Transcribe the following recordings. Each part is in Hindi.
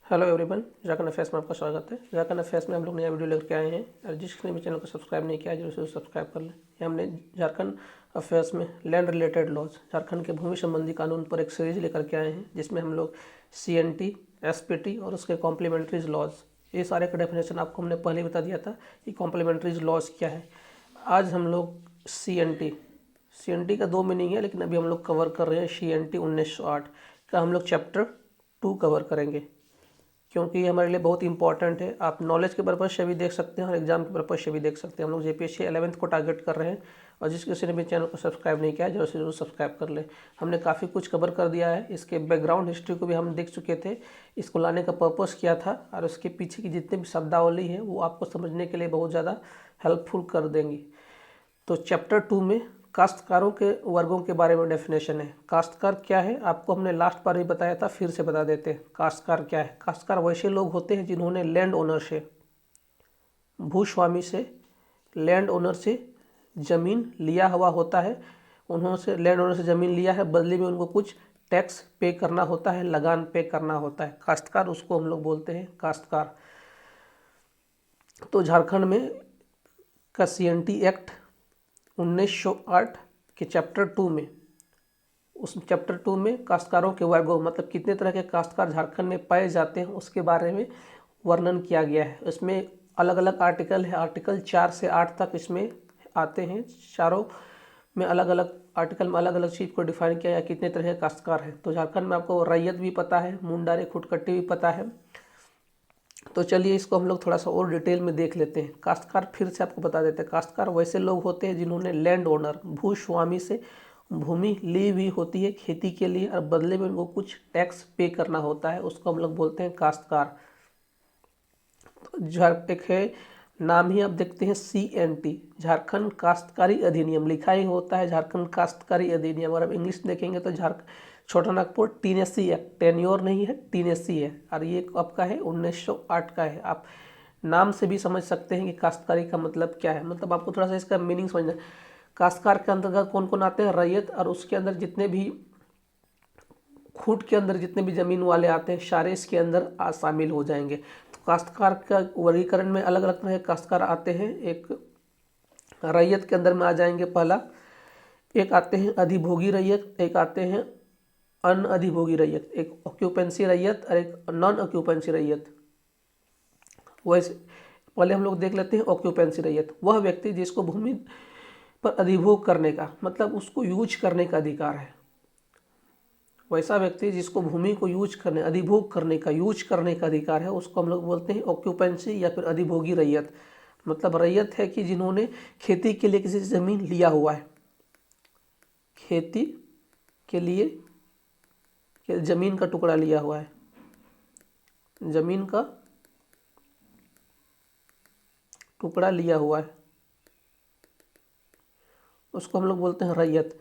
हेलो एवरीवन, झारखंड अफेयर्स में आपका स्वागत है। झारखंड अफेयर्स में हम लोग नया वीडियो लेकर के आए हैं और जिसने भी चैनल को सब्सक्राइब नहीं किया है जरूर से सब्सक्राइब कर लें। ये हमने झारखंड अफेयर्स में लैंड रिलेटेड लॉज, झारखंड के भूमि संबंधी कानून पर एक सीरीज लेकर के आए हैं जिसमें हम लोग CNT, SPT और उसके कॉम्प्लीमेंट्रीज लॉज, ये सारे का डेफिनेशन आपको हमने पहले बता दिया था कि कॉम्प्लीमेंट्रीज लॉज क्या है। आज हम लोग CNT का दो मीनिंग है, लेकिन अभी हम लोग कवर कर रहे हैं CNT 1908 का। हम लोग चैप्टर 2 कवर करेंगे क्योंकि ये हमारे लिए बहुत इंपॉर्टेंट है। आप नॉलेज के पर्पज़ से भी देख सकते हैं और एग्जाम के पर्पज़ से भी देख सकते हैं। हम लोग JPSC 11th को टारगेट कर रहे हैं और जिस किसी ने भी चैनल को सब्सक्राइब नहीं किया है जरूर से जरूर सब्सक्राइब कर ले। हमने काफ़ी कुछ कवर कर दिया है, इसके बैकग्राउंड हिस्ट्री को भी हम देख चुके थे, इसको लाने का पर्पज़ क्या था और उसके पीछे की जितनी भी शब्दावली है वो आपको समझने के लिए बहुत ज़्यादा हेल्पफुल कर देंगी। तो चैप्टर 2 में काश्तकारों के वर्गों के बारे में डेफिनेशन है। काश्तकार क्या है आपको हमने लास्ट बार भी बताया था, फिर से बता देते हैं। काश्तकार क्या है? काश्तकार वैसे लोग होते हैं जिन्होंने लैंड ओनर से, भूस्वामी से, लैंड ओनर से ज़मीन लिया हुआ होता है। उन्होंने लैंड ओनर से ज़मीन लिया है, बदले में उनको कुछ टैक्स पे करना होता है, लगान पे करना होता है। काश्तकार उसको हम लोग बोलते हैं काश्तकार। तो झारखंड में का CNT एक्ट 1908 के चैप्टर 2 में, उस चैप्टर 2 में काश्तकारों के वर्गों मतलब कितने तरह के काश्तकार झारखंड में पाए जाते हैं उसके बारे में वर्णन किया गया है। इसमें अलग अलग आर्टिकल है, आर्टिकल 4 से 8 तक इसमें आते हैं। चारों में अलग अलग आर्टिकल में अलग अलग चीज़ को डिफाइन किया गया कितने तरह के काश्तकार हैं। तो झारखंड में आपको रैयत भी पता है, मुंडारे खुटकट्टी भी पता है। तो चलिए इसको हम लोग थोड़ा सा और डिटेल में देख लेते हैं। काश्तकार फिर से आपको बता देते हैं, काश्तकार वैसे लोग होते हैं जिन्होंने लैंड ओनर, भूस्वामी से भूमि ली हुई होती है खेती के लिए और बदले में उनको कुछ टैक्स पे करना होता है, उसको हम लोग बोलते हैं काश्तकार। तो एक है नाम ही आप देखते हैं CNT, झारखंड काश्तकारी अधिनियम, लिखा ही होता है झारखंड काश्तकारी अधिनियम। और अब इंग्लिश देखेंगे तो छोटा नागपुर टीनेसी एक्ट, टेन्योर नहीं है, टीनेसी है। और ये आपका है 1908 का है। आप नाम से भी समझ सकते हैं कि काश्तकारी का मतलब क्या है। मतलब आपको थोड़ा सा इसका मीनिंग समझना। काश्तकार के अंतर्गत कौन कौन आते हैं? रैयत, और उसके अंदर जितने भी खूट के अंदर जितने भी ज़मीन वाले आते हैं सारे इसके अंदर शामिल हो जाएंगे। तो काश्तकार का वर्गीकरण में अलग अलग तरह के काश्तकार आते हैं। एक रैयत के अंदर में आ जाएंगे, पहला एक आते हैं अधिभोगी रैयत, एक आते हैं अन अधिभोगी रैयत, एक ऑक्यूपेंसी रैयत और एक नॉन ऑक्यूपेंसी रैयत। वैसे पहले हम लोग देख लेते हैं ऑक्यूपेंसी रैयत। वह व्यक्ति जिसको भूमि पर अधिभोग करने का मतलब उसको यूज करने का अधिकार है। वैसा व्यक्ति जिसको भूमि को यूज करने, अधिभोग करने का, यूज करने का अधिकार है, उसको हम लोग बोलते हैं ऑक्यूपेंसी या फिर अधिभोगी रैयत। मतलब रैयत है कि जिन्होंने खेती के लिए किसी ज़मीन लिया हुआ है, खेती के लिए ज़मीन का टुकड़ा लिया हुआ है, ज़मीन का टुकड़ा लिया हुआ है, उसको हम लोग बोलते हैं रैयत।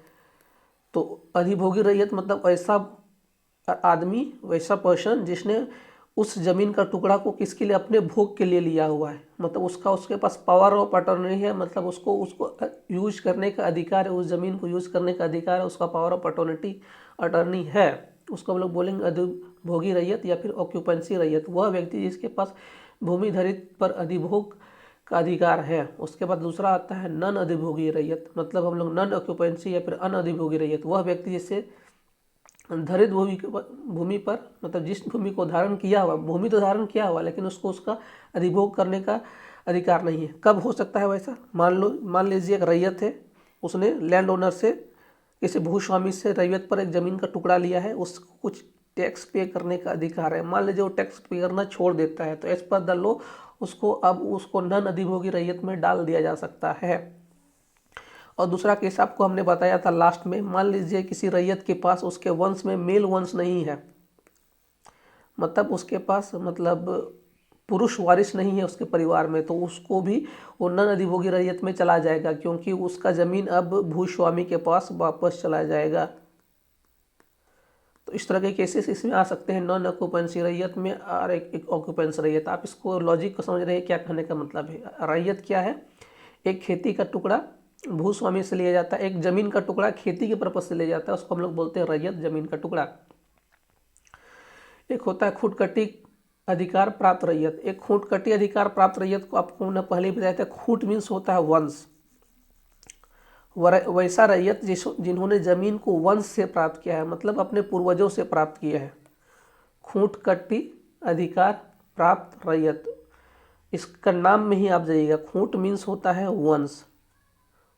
तो अधिभोगी रैयत मतलब ऐसा आदमी, वैसा पर्सन जिसने उस ज़मीन का टुकड़ा को किसके लिए, अपने भोग के लिए लिया हुआ है। मतलब उसके पास पावर ऑफ अटॉर्नी है, मतलब उसको यूज करने का अधिकार है, उस ज़मीन को यूज करने का अधिकार है, उसका पावर ऑफ अटॉर्नी है। उसको हम लोग बोलेंगे अधिभोगी रैयत या फिर ऑक्यूपेंसी रैयत। वह व्यक्ति जिसके पास भूमि धरित पर अधिभोग का अधिकार है। उसके बाद दूसरा आता है नन अधिभोगी रैयत, मतलब हम लोग नन ऑक्यूपेंसी या फिर अन अधिभोगी रैयत। वह व्यक्ति जिससे धरित भूमि पर मतलब जिस भूमि को धारण किया हुआ, भूमि तो धारण किया हुआ लेकिन उसको उसका अधिभोग करने का अधिकार नहीं है। कब हो सकता है वैसा? मान लीजिए एक रैयत है, उसने लैंड ओनर से, किसी भूस्वामी से रैयत पर एक ज़मीन का टुकड़ा लिया है, उसको कुछ टैक्स पे करने का अधिकार है। मान लीजिए वो टैक्स पे करना छोड़ देता है तो एज पर द लॉ उसको नन अधिभोगी रैयत में डाल दिया जा सकता है। और दूसरा केस आपको हमने बताया था लास्ट में, मान लीजिए किसी रैयत के पास उसके वंश में मेल वंश नहीं है, मतलब उसके पास मतलब पुरुष वारिस नहीं है उसके परिवार में, तो उसको भी वो नन अधिभोगी रैयत में चला जाएगा क्योंकि उसका ज़मीन अब भूस्वामी के पास वापस चला जाएगा। तो इस तरह के केसेस इसमें आ सकते हैं, नॉन ऑक्यूपेंसी रैयत में और एक ऑक्यूपेंसी रैयत। आप इसको लॉजिक को समझ रहे हैं क्या कहने का मतलब है। रैयत क्या है? एक खेती का टुकड़ा भूस्वामी से लिया जाता है, एक जमीन का टुकड़ा खेती के पर्पज से लिया जाता है, उसको हम लोग बोलते हैं रैयत, जमीन का टुकड़ा। एक होता है खुटकटी अधिकार प्राप्त रैयत, एक खूंट कटी अधिकार प्राप्त रैयत को आपको मैंने पहले ही बताया था। खूंट मीन्स होता है वंश, वैसा रैयत जिन्होंने जमीन को वंश से प्राप्त किया है, मतलब अपने पूर्वजों से प्राप्त किया है। खूंट कट्टी अधिकार प्राप्त रैयत, इसका नाम में ही आप जाइएगा। खूंट मीन्स होता है वंश,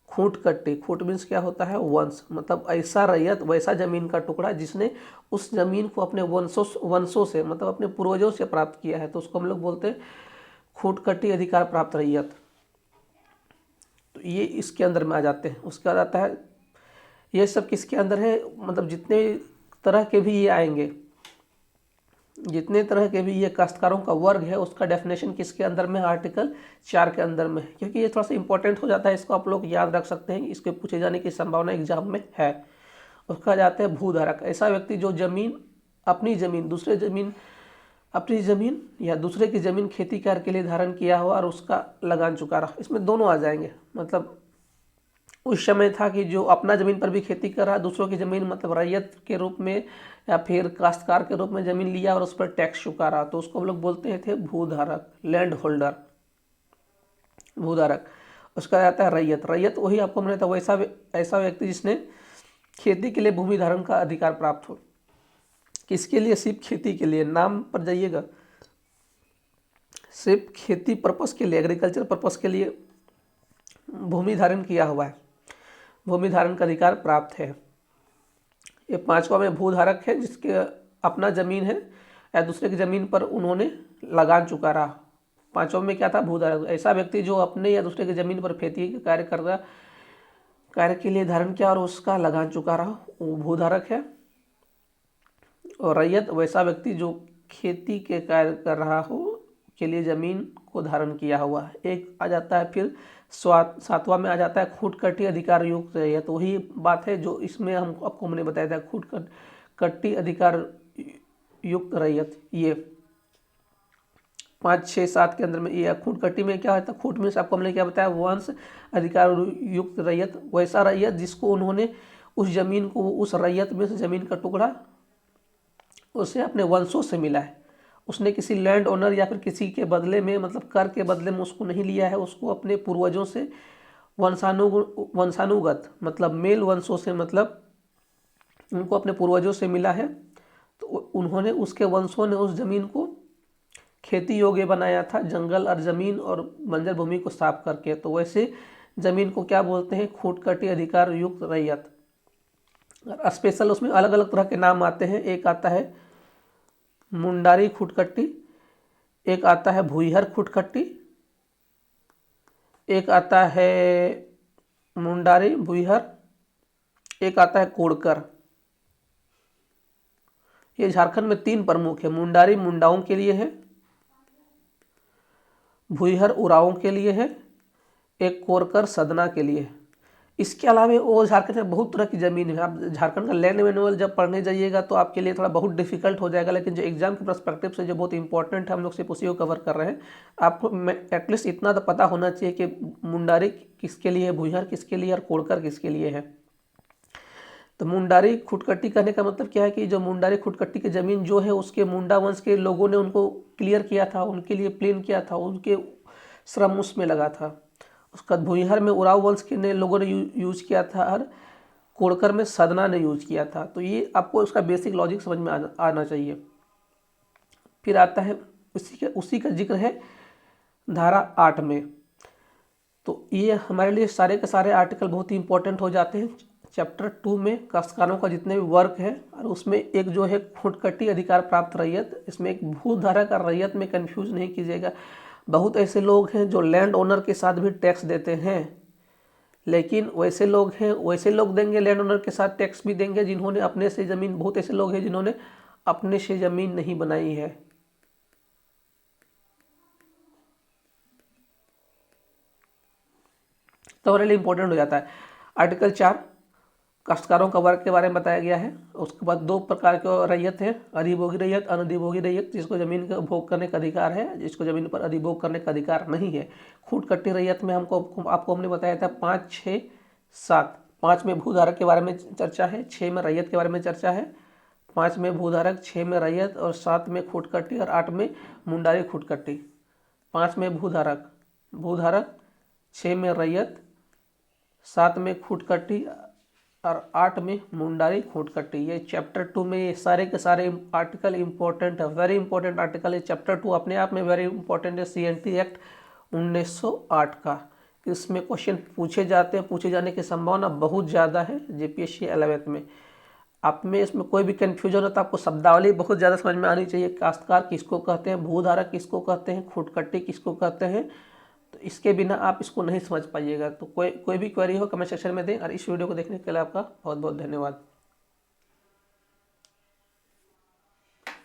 खूंट कट्टी, खूंट मीन्स क्या होता है वंश, मतलब ऐसा रैयत, वैसा जमीन का टुकड़ा जिसने उस जमीन को अपने वंशों से मतलब अपने पूर्वजों से प्राप्त किया है, तो उसको हम लोग बोलते हैं खूंट कट्टी अधिकार प्राप्त रैयत। तो ये इसके अंदर में आ जाते हैं। उसके बाद आता है, ये सब किसके अंदर है, मतलब जितने तरह के भी ये आएंगे, जितने तरह के भी ये काश्तकारों का वर्ग है, उसका डेफिनेशन किसके अंदर में, आर्टिकल 4 के अंदर में है। क्योंकि ये थोड़ा सा इंपॉर्टेंट हो जाता है, इसको आप लोग याद रख सकते हैं, इसके पूछे जाने की संभावना एग्जाम में है। उसका जाता है भूधारक, ऐसा व्यक्ति जो अपनी ज़मीन या दूसरे की ज़मीन खेती कार्य के लिए धारण किया हो और उसका लगान चुका रहा। इसमें दोनों आ जाएंगे, मतलब उस समय था कि जो अपना ज़मीन पर भी खेती कर रहा है, दूसरों की ज़मीन मतलब रैयत के रूप में या फिर काश्तकार के रूप में ज़मीन लिया और उस पर टैक्स चुका रहा, तो उसको हम लोग बोलते थे भूधारक, लैंड होल्डर, भूधारक। उसका आता है रैयत, रैयत वही आपको मैंने था ऐसा व्यक्ति जिसने खेती के लिए भूमि धारण का अधिकार प्राप्त हो। किसके लिए, सिर्फ खेती के लिए, नाम पर जाइएगा, सिर्फ खेती पर्पस के लिए, एग्रीकल्चर पर्पस के लिए भूमि धारण किया हुआ है, भूमि धारण का अधिकार प्राप्त है। ये पांचवा में भूधारक है, जिसके अपना जमीन है या दूसरे की जमीन पर उन्होंने लगान चुका रहा। पांचवा में क्या था, भूधारक, ऐसा व्यक्ति जो अपने या दूसरे की जमीन पर खेती के कार्य के लिए धारण किया और उसका लगान चुका रहा, वो भूधारक है। और रैयत वैसा व्यक्ति जो खेती के कार्य कर रहा हो के लिए जमीन को धारण किया हुआ है। एक आ जाता है फिर सातवां में आ जाता है खूंट कट्टी अधिकार युक्त रैयत। तो वही बात है जो इसमें आपको हमने बताया था, खूंट कट्टी अधिकार युक्त रैयत। ये 5, 6, 7 के अंदर में ये खूंट कट्टी में क्या होता है, खूंट में आपको हमने क्या बताया, वंश अधिकार युक्त रैयत, वैसा रैयत जिसको उन्होंने उस जमीन को, उस रैयत में से जमीन का टुकड़ा उसे अपने वंशों से मिला है। उसने किसी लैंड ओनर या फिर किसी के बदले में, मतलब कर के बदले में उसको नहीं लिया है, उसको अपने पूर्वजों से वंशानुगत मतलब मेल वंशों से, मतलब उनको अपने पूर्वजों से मिला है। तो उन्होंने, उसके वंशों ने उस जमीन को खेती योग्य बनाया था, जंगल और जमीन और बंजर भूमि को साफ करके। तो वैसे जमीन को क्या बोलते हैं, खूंट कट्टी अधिकार युक्त रैयत। स्पेशल उसमें अलग अलग तरह के नाम आते हैं। एक आता है मुंडारी खुटकट्टी, एक आता है भुईहर खुटकट्टी, एक आता है मुंडारी भुईहर, एक आता है कोड़कर। ये झारखंड में 3 प्रमुख है। मुंडारी मुंडाओं के लिए है, भुईहर उरावों के लिए है, एक कोड़कर सदना के लिए है। इसके अलावा वो झारखंड में बहुत तरह की ज़मीन है। आप झारखंड का लैंड मैनुअल जब पढ़ने जाइएगा तो आपके लिए थोड़ा बहुत डिफिकल्ट हो जाएगा, लेकिन जो एग्जाम के पर्सपेक्टिव से जो बहुत इंपॉर्टेंट है, हम लोग सिर्फ उसी को कवर कर रहे हैं। आपको एटलीस्ट इतना तो पता होना चाहिए कि मुंडारी किसके लिए है, भुईहर किसके लिए और कोड़कर किसके लिए है। तो मुंडारी खुटकट्टी कहने का मतलब क्या है कि जो मुंडारी खुटकट्टी की ज़मीन जो है, उसके मुंडा वंश के लोगों ने उनको क्लियर किया था, उनके लिए प्लेन किया था, उनके श्रम उसमें लगा था। उसका भुईहर में उराव वंश के ने लोगों ने यूज किया था और कोड़कर में सदना ने यूज किया था। तो ये आपको उसका बेसिक लॉजिक समझ में आना चाहिए। फिर आता है उसी का जिक्र है धारा 8 में। तो ये हमारे लिए सारे के सारे आर्टिकल बहुत ही इंपॉर्टेंट हो जाते हैं। चैप्टर 2 में काश्तकारों का जितने भी वर्क है, और उसमें एक जो है खुटकट्टी अधिकार प्राप्त रैयत, इसमें एक भूधारक और रैयत में कंफ्यूज नहीं कीजिएगा। बहुत ऐसे लोग हैं जो लैंड ओनर के साथ भी टैक्स देते हैं, लेकिन वैसे लोग देंगे, लैंड ओनर के साथ टैक्स भी देंगे जिन्होंने अपने से ज़मीन, बहुत ऐसे लोग हैं जिन्होंने अपने से ज़मीन नहीं बनाई है। तो हमारे लिए इंपॉर्टेंट हो जाता है। आर्टिकल 4 काश्तकारों का वर्ग के बारे में बताया गया है। उसके बाद 2 प्रकार के रैयत है, अधिभोगी रैयत, अनधिभोगी रैयत, जिसको ज़मीन का भोग करने का अधिकार है, जिसको ज़मीन पर अधिभोग करने का अधिकार नहीं है। खूंट कट्टी रैयत में आपको हमने बताया था 5, 6, 7। 5 में भूधारक के बारे में चर्चा है, 6 में रैयत के बारे में चर्चा है, 5 में भूधारक, 6 में रैयत और 7 में खूटकट्टी और 8 में मुंडारी खूटकट्टी। 5 में भूधारक 6 में रैयत, 7 में खूटकट्टी और 8 में मुंडारी खूटकट्टी। ये चैप्टर 2 में ये सारे के सारे आर्टिकल इम्पोर्टेंट है, वेरी इंपॉर्टेंट आर्टिकल है। चैप्टर 2 अपने आप में वेरी इंपॉर्टेंट है, CNT एक्ट 1908 का। इसमें क्वेश्चन पूछे जाते हैं, पूछे जाने की संभावना बहुत ज़्यादा है JPSC 11th में। आप में इसमें कोई भी कन्फ्यूजन हो तो आपको शब्दावली बहुत ज़्यादा समझ में आनी चाहिए। काश्तकार किसको कहते हैं, भूधारक किसको कहते हैं, खूटकट्टी किसको कहते हैं, तो इसके बिना आप इसको नहीं समझ पाइएगा। तो कोई भी क्वेरी हो कमेंट सेक्शन में दें। और इस वीडियो को देखने के लिए आपका बहुत बहुत धन्यवाद।